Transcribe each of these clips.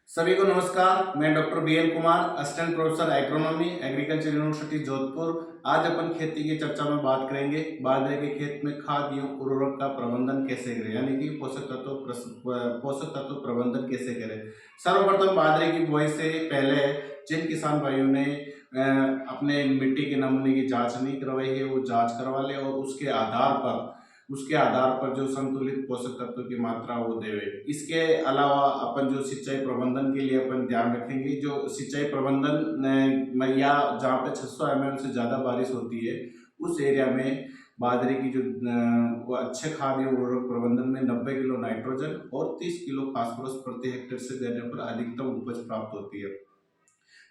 सभी को नमस्कार। मैं doctor BL Kumar, assistant professor agronomy, agriculture university Jodhpur. आज अपन खेती की चर्चा में बात करेंगे बाजरे के खेत में खाद एवं उर्वरक का प्रबंधन कैसे करें, यानी कि पोषक तत्व प्रबंधन कैसे करें। सर्वप्रथम बाजरे की बुआई से पहले जिन किसान भाइयों ने अपने मिट्टी के नमूने की जांच नहीं करवाई है वो जांच करवा ले और उसके आधार पर जो संतुलित पोषक तत्व की मात्रा वो देवे। इसके अलावा अपन जो सिंचाई प्रबंधन के लिए अपन ध्यान रखेंगे, जो सिंचाई प्रबंधन में या जहाँ पे 600 ml से ज़्यादा बारिश होती है उस एरिया में बाजरे की जो वो अच्छे खाद या उर्वरक प्रबंधन में 90 किलो नाइट्रोजन और 30 किलो फास्फोरस प्रति हेक्टेयर से देने पर अधिकतम उपज प्राप्त होती है।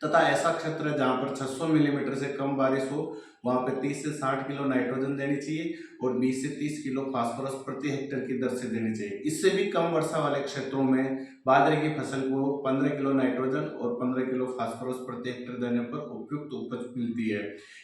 तथा ऐसा क्षेत्र है जहाँ पर 600 मिलीमीटर से कम बारिश हो वहाँ पे 30 से 60 किलो नाइट्रोजन देनी चाहिए और 20 से 30 किलो फास्फोरस प्रति हेक्टेयर की दर से देनी चाहिए। इससे भी कम वर्षा वाले क्षेत्रों में बाजरे की फसल को 15 किलो नाइट्रोजन और 15 किलो फास्फोरस प्रति हेक्टेयर देने पर उपयुक्त उपज मिलती है।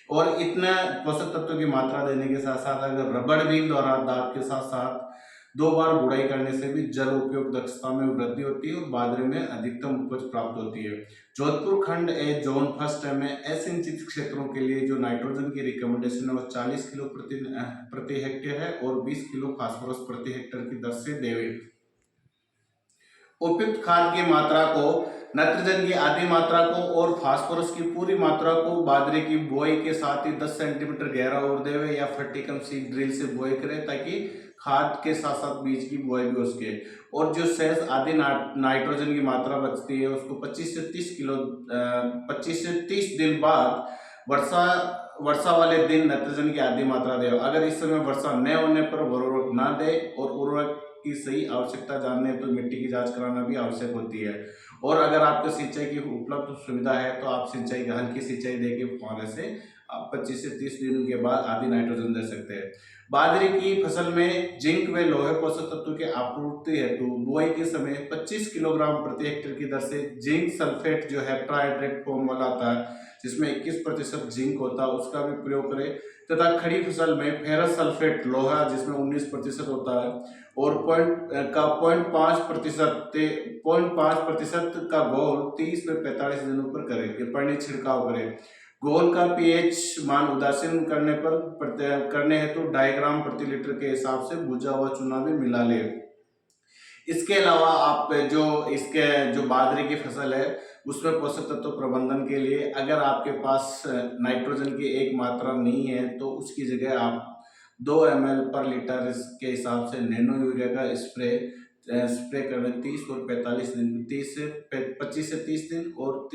और इतना पोषक तत्वों की मात्रा देने के साथ साथ अगर रबड़ बीन द्वारा दाब के साथ साथ 2 बार बुड़ाई करने से भी जल उपयोग दक्षता में वृद्धि होती है और बाजरे में अधिकतम उपज प्राप्त होती है। जोधपुर खंड ए जोन फर्स्ट में असिंचित क्षेत्रों के लिए जो नाइट्रोजन की रिकमेंडेशन है वो 40 किलो प्रति हेक्टेयर है और 20 किलो फास्फोरस प्रति हेक्टेयर की दर से देवे। उपयुक्त खाद की मात्रा को, नाइट्रोजन की आधी मात्रा को और फास्फोरस की पूरी मात्रा को बाजरे की बुआई के साथ ही 10 सेंटीमीटर गहरा और देवे या फर्टिकम सीड ड्रिल से बुआई करें ताकि खाद के साथ साथ बीज की बुआई भी हो सके। और जो शेष आधी नाइट्रोजन की मात्रा बचती है उसको 25 से 30 दिन बाद वर्षा वाले दिन नाइट्रोजन की आधी मात्रा दे। अगर इस समय वर्षा न होने पर उर्वरक ना दे और उर्वरक की सही आवश्यकता जानने तो मिट्टी की जांच कराना भी आवश्यक होती है। और अगर आपको सिंचाई की उपलब्ध सुविधा है तो आप हल्की सिंचाई देके फुहारे से आप 25 से 30 दिन के बाद आधी नाइट्रोजन दे सकते हैं। बाजरे की फसल में जिंक व लोहे पोषक तत्व की आपूर्ति हेतु बुआई के समय 25 किलोग्राम प्रति हेक्टेयर की दर से जिंक सल्फेट जो हेप्टाहाइड्रेट फॉर्म वाला आता है जिसमें 21% जिंक होता है उसका भी प्रयोग करें। तथा खड़ी फसल में फेरस सल्फेट लोहा जिसमें 19% होता है और 0.5% का घोल 30 से 45 दिनों पर करें, पानी छिड़काव करें। घोल का पीएच मान उदासीन करने हेतु 2.5 ग्राम प्रति लीटर के हिसाब से भुजा हुआ चूना भी मिला ले। इसके अलावा आप जो बाजरे की फसल है उसमें पोषक तत्व प्रबंधन के लिए अगर आपके पास नाइट्रोजन की एक मात्रा नहीं है तो उसकी जगह आप 2 ml पर लीटर के हिसाब से नैनो यूरिया का स्प्रे करने 30 और 45 दिन 25 से 30 दिन और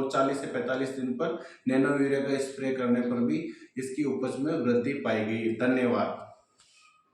40 से 45 दिन पर नैनो यूरिया का स्प्रे करने पर भी इसकी उपज में वृद्धि पाई गई। धन्यवाद।